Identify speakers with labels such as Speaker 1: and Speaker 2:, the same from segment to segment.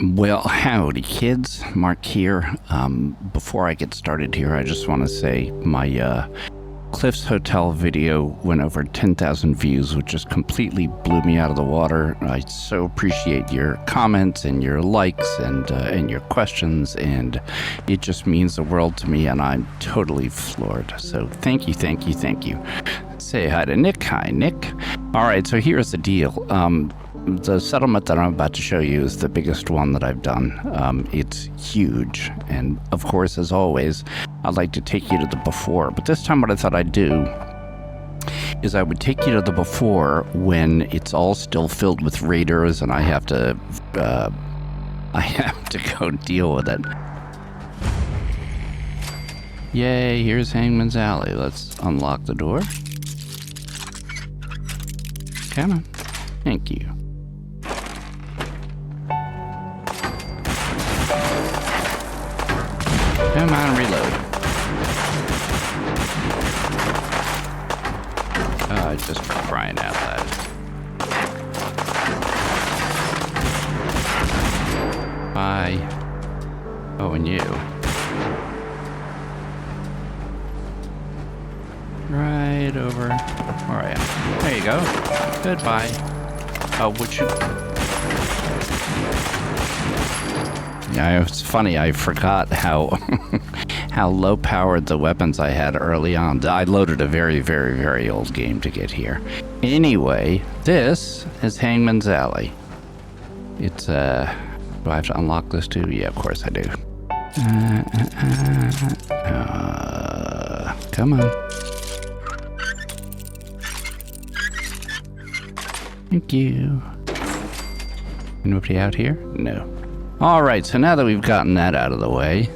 Speaker 1: Well, howdy kids, Mark here. Before I get started here, I just want to say my Cliffs Hotel video went over 10,000 views, which just completely blew me out of the water. I so appreciate your comments and your likes and your questions, and it just means the world to me, and I'm totally floored. So thank you, thank you, thank you. Say hi to Nick. Hi, Nick. All right, so here's the deal. The settlement that I'm about to show you is the biggest one that I've done. It's huge, and of course, as always, I'd like to take you to the before, but this time what I thought I'd do is I would take you to the before when it's all still filled with raiders and I have to go deal with it. Yay, here's Hangman's Alley. Let's unlock the door. Come on. Thank you. Come on, reload. Just crying out loud. Bye. Oh, and you. Right over where I am. There you go. Goodbye. Oh, would you... Yeah, it's funny, I forgot how how low powered the weapons I had early on. I loaded a very, very, very old game to get here. Anyway, this is Hangman's Alley. It's do I have to unlock this too? Yeah, of course I do. Come on. Thank you. Nobody out here? No. Alright, so now that we've gotten that out of the way...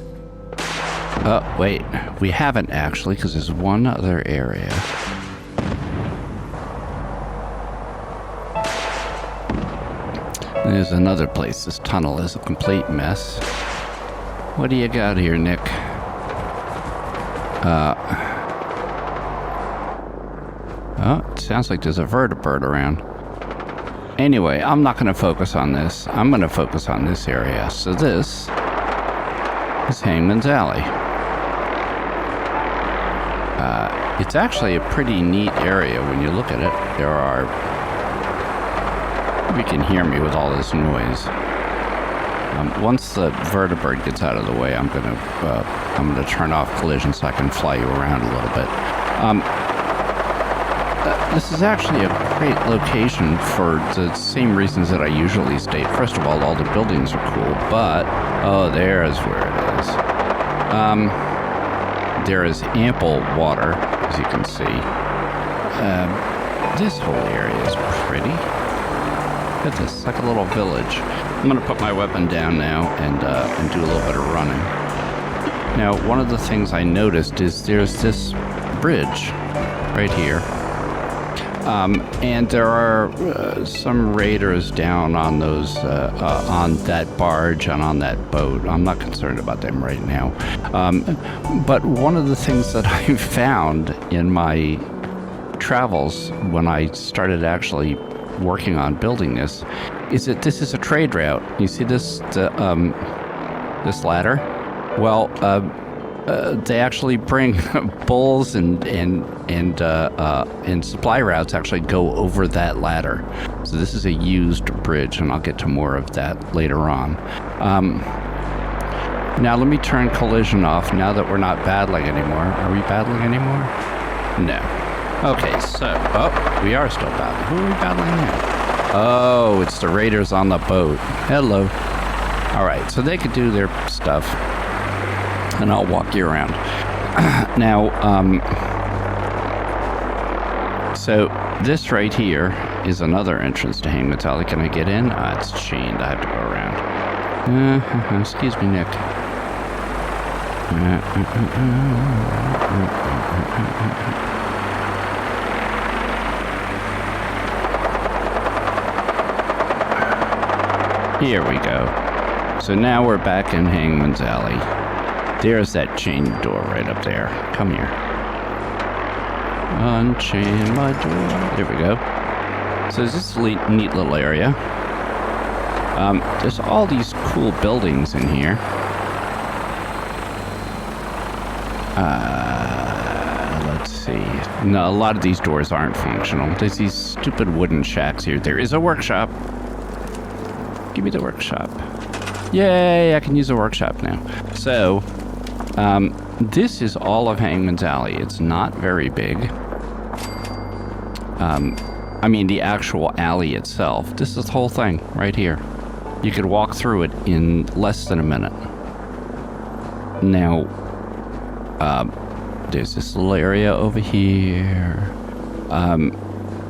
Speaker 1: Oh, wait. We haven't actually, because there's one other area. There's another place. This tunnel is a complete mess. What do you got here, Nick? Oh, it sounds like there's a vertibird around. Anyway, I'm not going to focus on this. I'm going to focus on this area. So this is Hangman's Alley. It's actually a pretty neat area when you look at it. There are... You can hear me with all this noise. Once the vertibird gets out of the way, I'm gonna turn off collision so I can fly you around a little bit. This is actually a great location for the same reasons that I usually state. First of all the buildings are cool, but... Oh, there's where it is. There is ample water, as you can see. This whole area is pretty. Look at this, it's like a little village. I'm going to put my weapon down now and do a little bit of running. Now, one of the things I noticed is there's this bridge right here. And there are some raiders down on those, on that barge and on that boat. I'm not concerned about them right now. But one of the things that I found in my travels when I started actually working on building this is that this is a trade route. You see this, this ladder? Well, they actually bring bulls and supply routes actually go over that ladder. So this is a used bridge, and I'll get to more of that later on. Now let me turn collision off now that we're not battling anymore. Are we battling anymore? No. Okay, so, oh, we are still battling. Who are we battling now? Oh, it's the raiders on the boat. Hello. All right, so they could do their stuff. And I'll walk you around. Now, so this right here is another entrance to Hangman's Alley. Can I get in? It's chained. I have to go around. Excuse me, Nick. Here we go. So now we're back in Hangman's Alley. There's that chain door right up there. Come here. Unchain my door. There we go. So is this a neat little area? There's all these cool buildings in here. Let's see. No, a lot of these doors aren't functional. There's these stupid wooden shacks here. There is a workshop. Give me the workshop. Yay, I can use a workshop now. So, this is all of Hangman's Alley. It's not very big. I mean, the actual alley itself. This is the whole thing right here. You could walk through it in less than a minute. Now, there's this little area over here.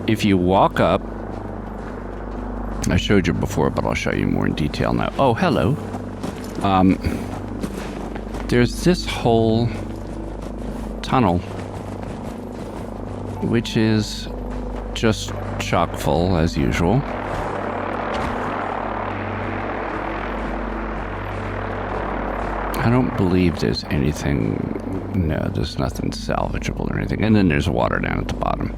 Speaker 1: If you walk up, I showed you before, but I'll show you more in detail now. Oh, hello. There's this whole tunnel, which is just chock full as usual. I don't believe there's anything. No, there's nothing salvageable or anything. And then there's water down at the bottom.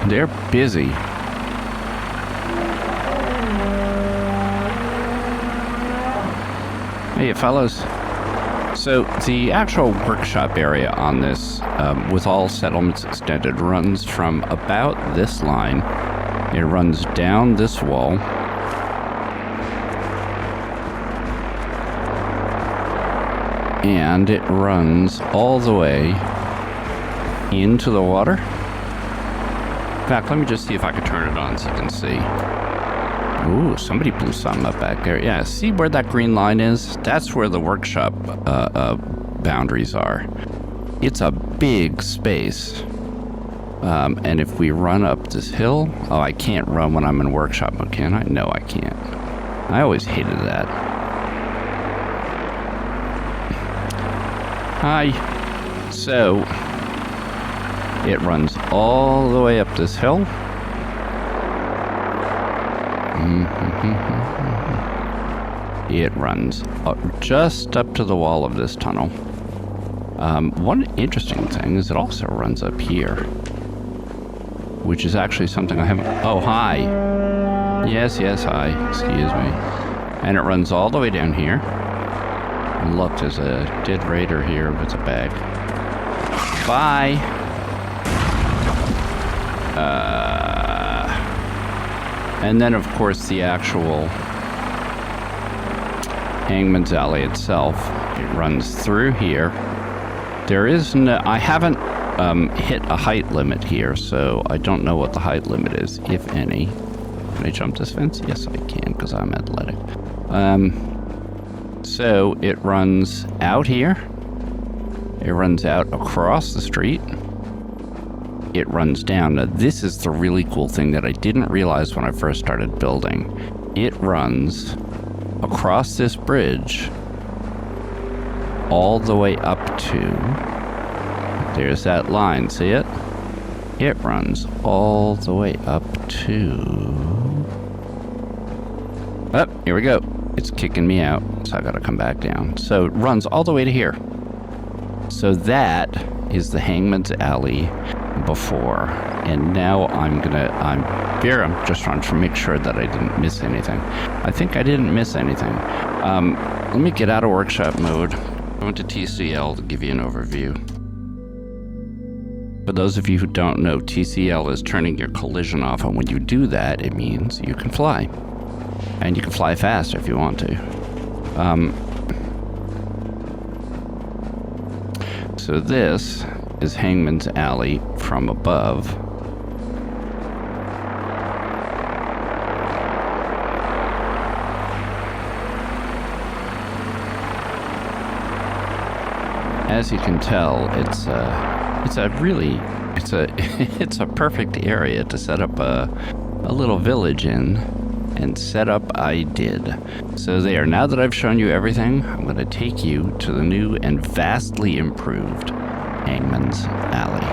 Speaker 1: They're busy. Hey, fellas. So the actual workshop area on this, with all settlements extended, runs from about this line. It runs down this wall. And it runs all the way into the water. In fact, let me just see if I can turn it on so you can see. Ooh, somebody blew something up back there. Yeah, see where that green line is? That's where the workshop boundaries are. It's a big space. And if we run up this hill... Oh, I can't run when I'm in workshop mode, can I? No, I can't. I always hated that. Hi. So, it runs all the way up this hill. It runs just up to the wall of this tunnel. One interesting thing is it also runs up here, which is actually something I haven't... Oh, hi. Yes, hi. Excuse me. And it runs all the way down here. And look, there's a dead raider here with a bag. Bye. And then, of course, the actual Hangman's Alley itself. It runs through here. There is no... I haven't hit a height limit here, so I don't know what the height limit is, if any. Can I jump this fence? Yes, I can, because I'm athletic. So it runs out here. It runs out across the street. It runs down. Now, this is the really cool thing that I didn't realize when I first started building. It runs across this bridge all the way up to... There's that line, see it? It runs all the way up to... Oh, here we go. It's kicking me out, so I gotta come back down. So it runs all the way to here. So that is the Hangman's Alley before. And now I'm just trying to make sure that I didn't miss anything. I think I didn't miss anything. Let me get out of workshop mode. Go into TCL to give you an overview. For those of you who don't know, TCL is turning your collision off, and when you do that, it means you can fly. And you can fly faster if you want to. So this is Hangman's Alley from above. As you can tell, it's a perfect area to set up a little village in. And set up I did. So there, now that I've shown you everything, I'm going to take you to the new and vastly improved Hangman's Alley.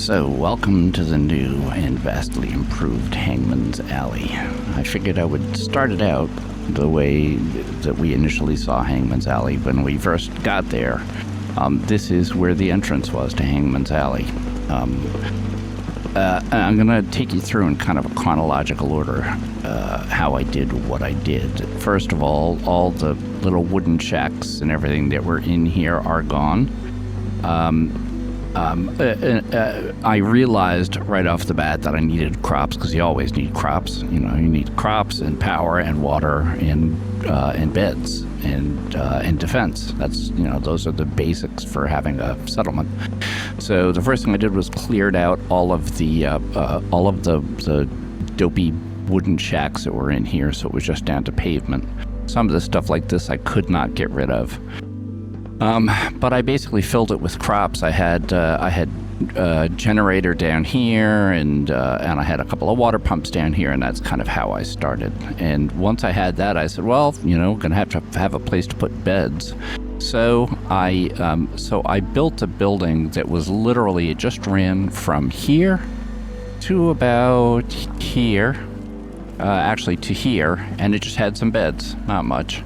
Speaker 1: So, welcome to the new and vastly improved Hangman's Alley. I figured I would start it out the way that we initially saw Hangman's Alley when we first got there. This is where the entrance was to Hangman's Alley. I'm going to take you through in kind of a chronological order how I did what I did. First of all the little wooden shacks and everything that were in here are gone. I realized right off the bat that I needed crops, because you always need crops. You know, you need crops and power and water and beds and defense. That's, you know, those are the basics for having a settlement. So the first thing I did was cleared out all of the dopey wooden shacks that were in here, so it was just down to pavement. Some of the stuff like this I could not get rid of. But I basically filled it with crops. I had a generator down here, and I had a couple of water pumps down here, and that's kind of how I started. And once I had that, I said, well, you know, gonna have to have a place to put beds. So I built a building that was literally, it just ran from here to about here, actually to here, and it just had some beds, not much.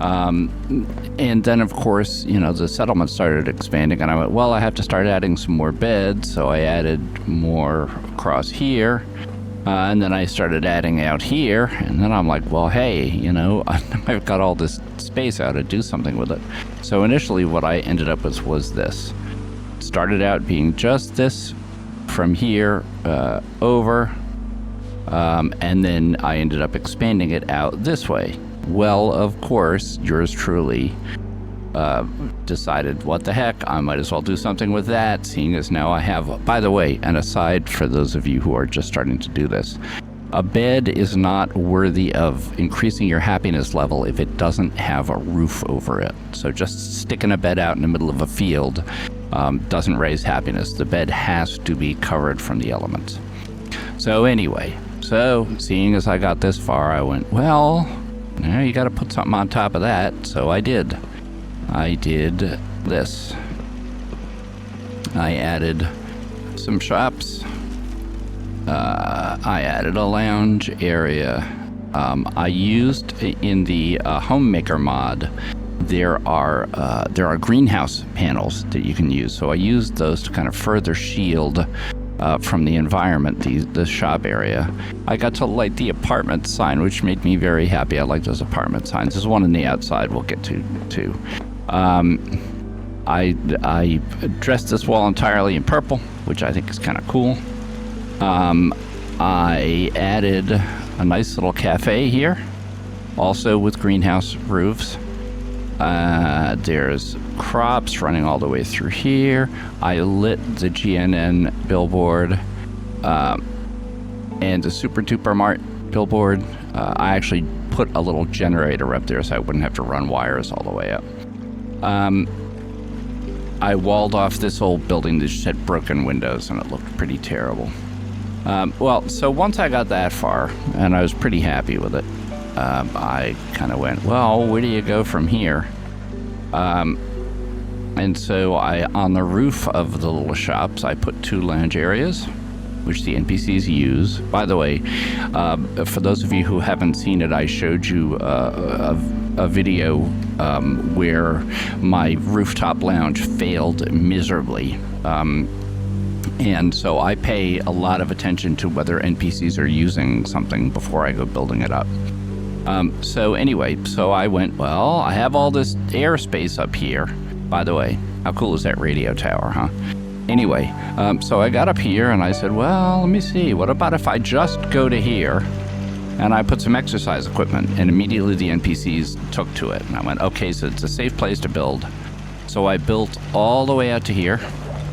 Speaker 1: And then, of course, you know, the settlement started expanding, and I went, well, I have to start adding some more beds, so I added more across here, and then I started adding out here, and then I'm like, well, hey, you know, I've got all this space, I ought to do something with it. So initially what I ended up with was this. It started out being just this from here over, and then I ended up expanding it out this way. Well, of course, yours truly decided, what the heck, I might as well do something with that, seeing as now I have, by the way, and aside for those of you who are just starting to do this, a bed is not worthy of increasing your happiness level if it doesn't have a roof over it. So just sticking a bed out in the middle of a field doesn't raise happiness. The bed has to be covered from the elements. So anyway, seeing as I got this far, I went, well, now you got to put something on top of that. So I did this. I added some shops. I added a lounge area. I used in the homemaker mod, there are greenhouse panels that you can use. So I used those to kind of further shield from the environment, the shop area. I got to light the apartment sign, which made me very happy. I like those apartment signs. There's one on the outside we'll get to too. I dressed this wall entirely in purple, which I think is kind of cool. I added a nice little cafe here, also with greenhouse roofs. There's crops running all the way through here. I lit the GNN billboard and the Super Duper Mart billboard. I actually put a little generator up there so I wouldn't have to run wires all the way up. I walled off this old building that just had broken windows, and it looked pretty terrible. So once I got that far, and I was pretty happy with it, I kind of went, well, where do you go from here? And so on the roof of the little shops, I put 2 lounge areas, which the NPCs use. By the way, for those of you who haven't seen it, I showed you a video where my rooftop lounge failed miserably. And so I pay a lot of attention to whether NPCs are using something before I go building it up. So I went, well, I have all this airspace up here. By the way, how cool is that radio tower, huh? Anyway, so I got up here and I said, well, let me see. What about if I just go to here and I put some exercise equipment? And immediately the NPCs took to it. And I went, okay, so it's a safe place to build. So I built all the way out to here.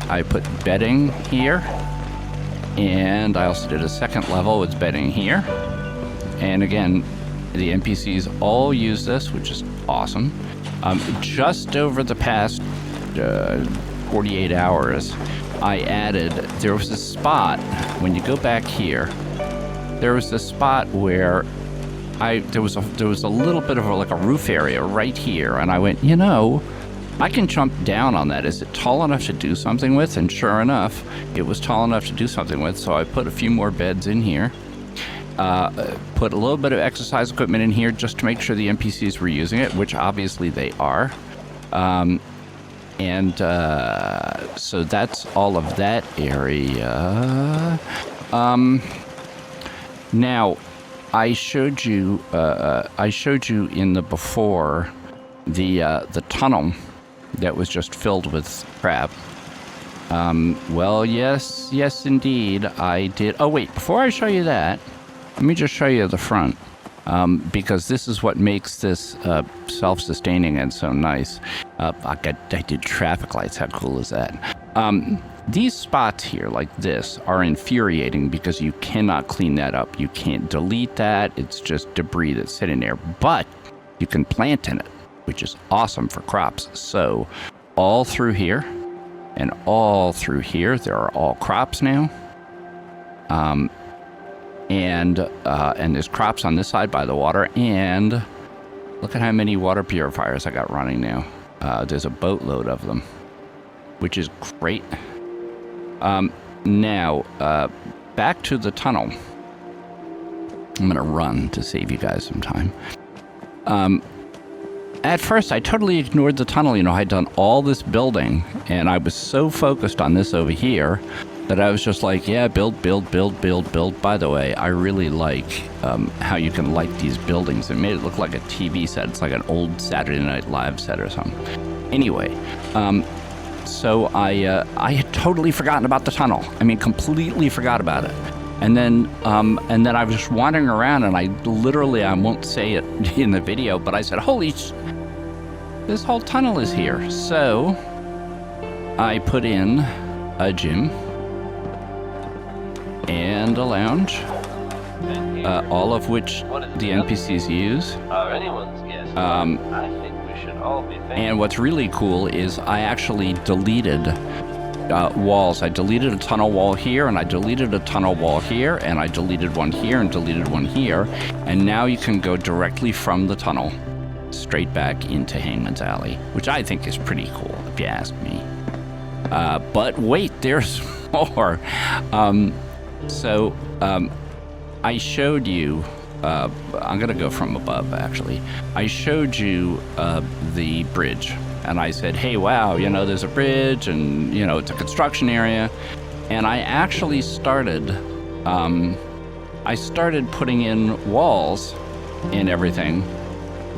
Speaker 1: I put bedding here. And I also did a second level with bedding here. And again, the NPCs all use this, which is awesome. Just over the past 48 hours, there was a spot, when you go back here, there was a spot where there was a little bit of like a roof area right here, and I went, you know, I can jump down on that. Is it tall enough to do something with? And sure enough, it was tall enough to do something with, so I put a few more beds in here. Put a little bit of exercise equipment in here just to make sure the NPCs were using it, which obviously they are. So that's all of that area. Now, I showed you in the before the tunnel that was just filled with crap. Well, yes, indeed, I did. Oh, wait, before I show you that, let me just show you the front, because this is what makes this self-sustaining and so nice. I did traffic lights. How cool is that? These spots here, like this, are infuriating because you cannot clean that up. You can't delete that. It's just debris that's sitting there. But you can plant in it, which is awesome for crops. So all through here and all through here, there are all crops now. And there's crops on this side by the water. And look at how many water purifiers I got running now. There's a boatload of them, which is great. Now, back to the tunnel. I'm gonna run to save you guys some time. At first, I totally ignored the tunnel. You know, I'd done all this building, and I was so focused on this over here that I was just like, yeah, build. By the way, I really like how you can light these buildings. It made it look like a TV set. It's like an old Saturday Night Live set or something. Anyway, so I had totally forgotten about the tunnel. I mean, completely forgot about it. And then I was just wandering around, and I won't say it in the video, but I said, holy this whole tunnel is here. So I put in a gym and a lounge, all of which the NPCs use.
Speaker 2: Anyone's guess. I think we should all be thankful.
Speaker 1: And what's really cool is I actually deleted walls. I deleted a tunnel wall here, and I deleted a tunnel wall here, and I deleted one here and deleted one here. And now you can go directly from the tunnel straight back into Hangman's Alley, which I think is pretty cool, if you ask me. But wait, there's more. I showed you, I'm going to go from above, actually. I showed you the bridge, and I said, hey, wow, you know, there's a bridge, and, you know, it's a construction area. And I actually started putting in walls and everything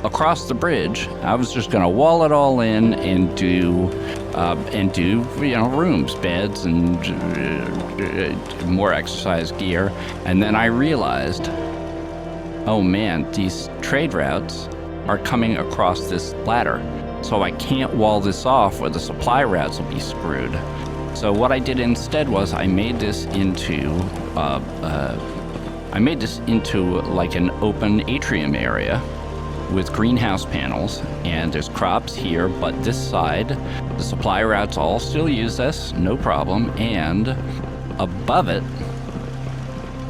Speaker 1: across the bridge. I was just going to wall it all in and do you know, rooms, beds, and more exercise gear. And then I realized, oh man, these trade routes are coming across this ladder, so I can't wall this off or the supply routes will be screwed. So what I did instead was I made this into like an open atrium area with greenhouse panels, and there's crops here, but this side, the supply routes all still use this, no problem. And above it,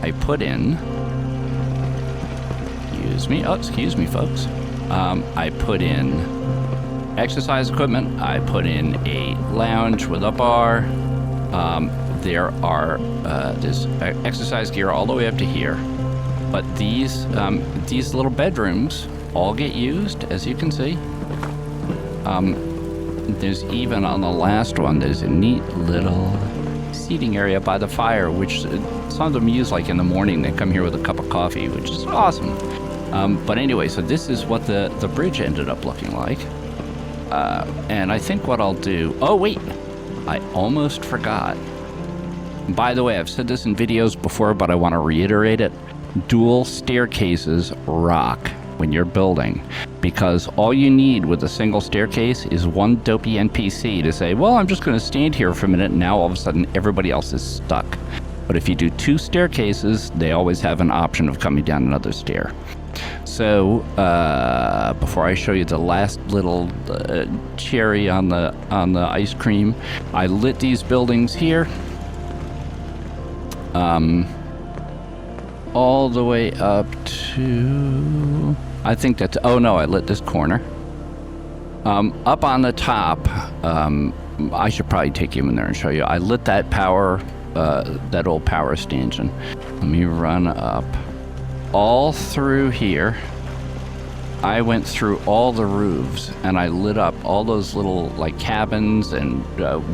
Speaker 1: I put in, excuse me folks, I put in exercise equipment, I put in a lounge with a bar, there's exercise gear all the way up to here, but these little bedrooms all get used, as you can see. There's even on the last one, there's a neat little seating area by the fire, which some of them use like in the morning. They come here with a cup of coffee, which is awesome. But anyway, so this is what the bridge ended up looking like. And I think what I'll do, oh wait, I almost forgot. By the way, I've said this in videos before, but I want to reiterate it. Dual staircases rock when you're building, because all you need with a single staircase is one dopey NPC to say, well, I'm just going to stand here for a minute, and now all of a sudden everybody else is stuck. But if you do two staircases, they always have an option of coming down another stair. So before I show you the last little cherry on the ice cream, I lit these buildings here all the way up to, I think that's, oh no, I lit this corner. Up on the top, I should probably take you in there and show you. I lit that power, that old power stanchion. Let me run up. All through here, I went through all the roofs and I lit up all those little like cabins and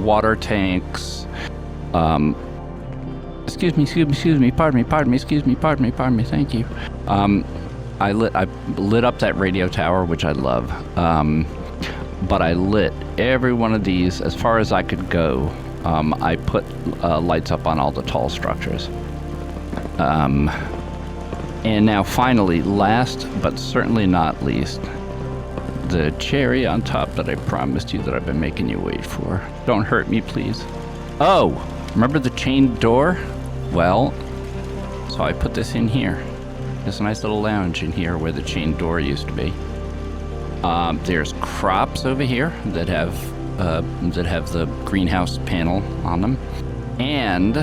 Speaker 1: water tanks. Excuse me, pardon me, thank you. I lit up that radio tower, which I love. But I lit every one of these as far as I could go. I put lights up on all the tall structures. And now finally, last but certainly not least, the cherry on top that I promised you that I've been making you wait for. Don't hurt me, please. Oh, remember the chained door? Well, so I put this in here. There's a nice little lounge in here where the chained door used to be. There's crops over here that have the greenhouse panel on them, and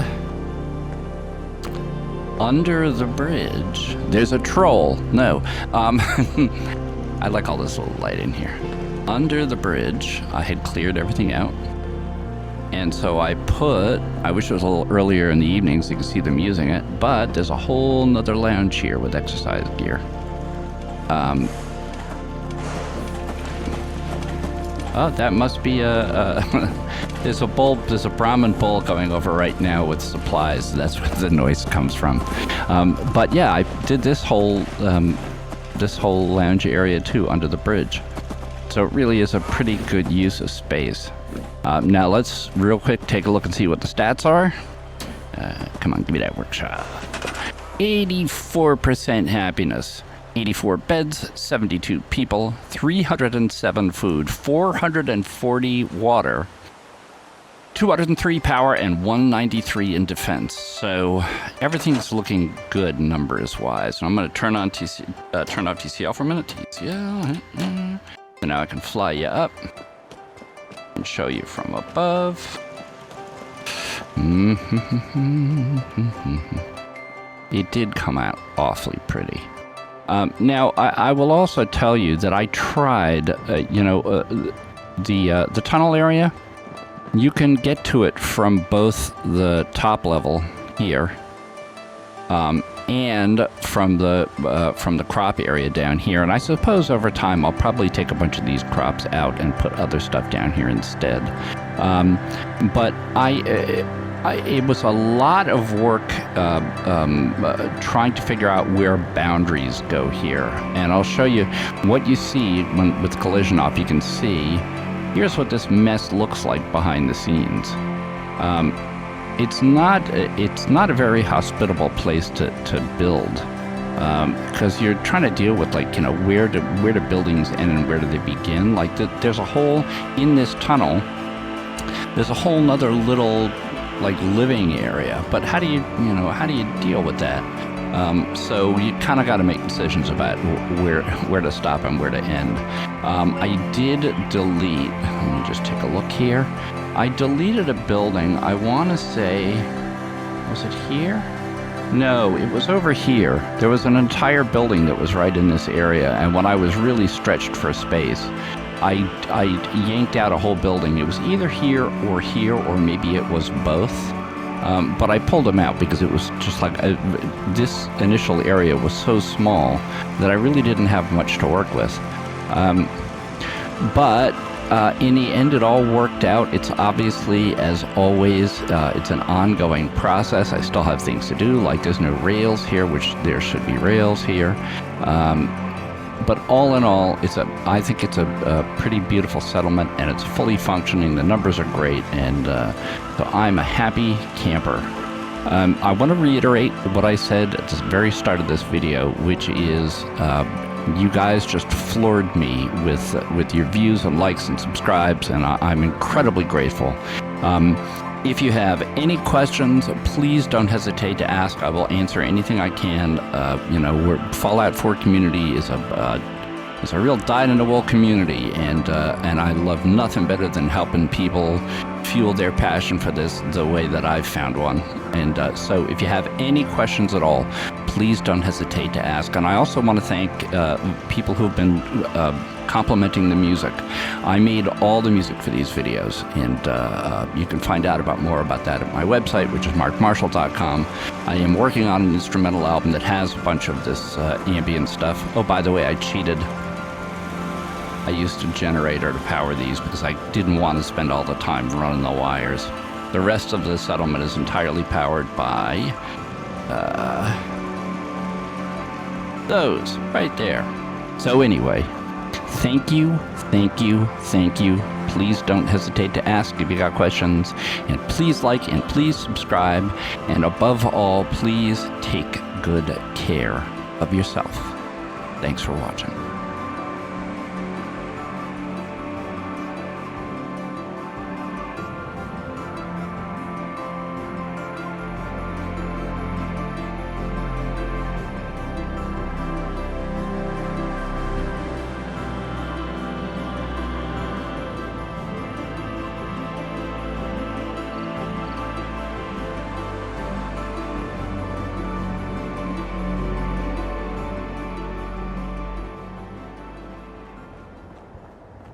Speaker 1: under the bridge there's a troll. No, I like all this little light in here. Under the bridge, I had cleared everything out, and so I wish it was a little earlier in the evening so you can see them using it, but there's a whole nother lounge here with exercise gear. Oh, that must be there's a Brahmin bull going over right now with supplies. That's where the noise comes from. But yeah, I did this whole lounge area too under the bridge. So it really is a pretty good use of space. Now let's real quick take a look and see what the stats are. Come on, give me that workshop. 84% happiness. 84 beds, 72 people, 307 food, 440 water, 203 power, and 193 in defense. So everything's looking good numbers-wise. And I'm going to turn off TCL for a minute. TCL. So now I can fly you up and show you from above. It did come out awfully pretty. Now, I will also tell you that I tried, the tunnel area. You can get to it from both the top level here and from the crop area down here. And I suppose over time I'll probably take a bunch of these crops out and put other stuff down here instead. But it was a lot of work trying to figure out where boundaries go here. And I'll show you what you see with collision off. You can see, here's what this mess looks like behind the scenes. It's not a very hospitable place to build, because you're trying to deal with where do buildings end and where do they begin. Like there's a whole, in this tunnel, there's a whole nother little living area, but how do you deal with that? So you kind of got to make decisions about where to stop and where to end. I did delete, let me just take a look here. I deleted a building, I want to say, was it here? No, it was over here. There was an entire building that was right in this area, and when I was really stretched for space, I yanked out a whole building. It was either here, or maybe it was both. But I pulled them out because it was just this initial area was so small that I really didn't have much to work with. But in the end, it all worked out. It's obviously, as always, it's an ongoing process. I still have things to do, like there's no rails here, which there should be rails here. But all in all, I think it's a pretty beautiful settlement, and it's fully functioning. The numbers are great, and so I'm a happy camper. I want to reiterate what I said at the very start of this video, which is you guys just floored me with your views and likes and subscribes, and I'm incredibly grateful. If you have any questions, please don't hesitate to ask. I will answer anything I can. Fallout 4 community is a real dyed-in-the-wool community, and I love nothing better than helping people fuel their passion for this the way that I've found one. And so if you have any questions at all, please don't hesitate to ask. And I also want to thank people who've been complimenting the music. I made all the music for these videos, and you can find out more about that at my website, which is markmarshall.com. I am working on an instrumental album that has a bunch of this ambient stuff. Oh, by the way, I cheated. I used a generator to power these because I didn't want to spend all the time running the wires. The rest of the settlement is entirely powered by those right there. So anyway, thank you. Please don't hesitate to ask if you got questions, and please like and please subscribe, and above all, please take good care of yourself. Thanks for watching.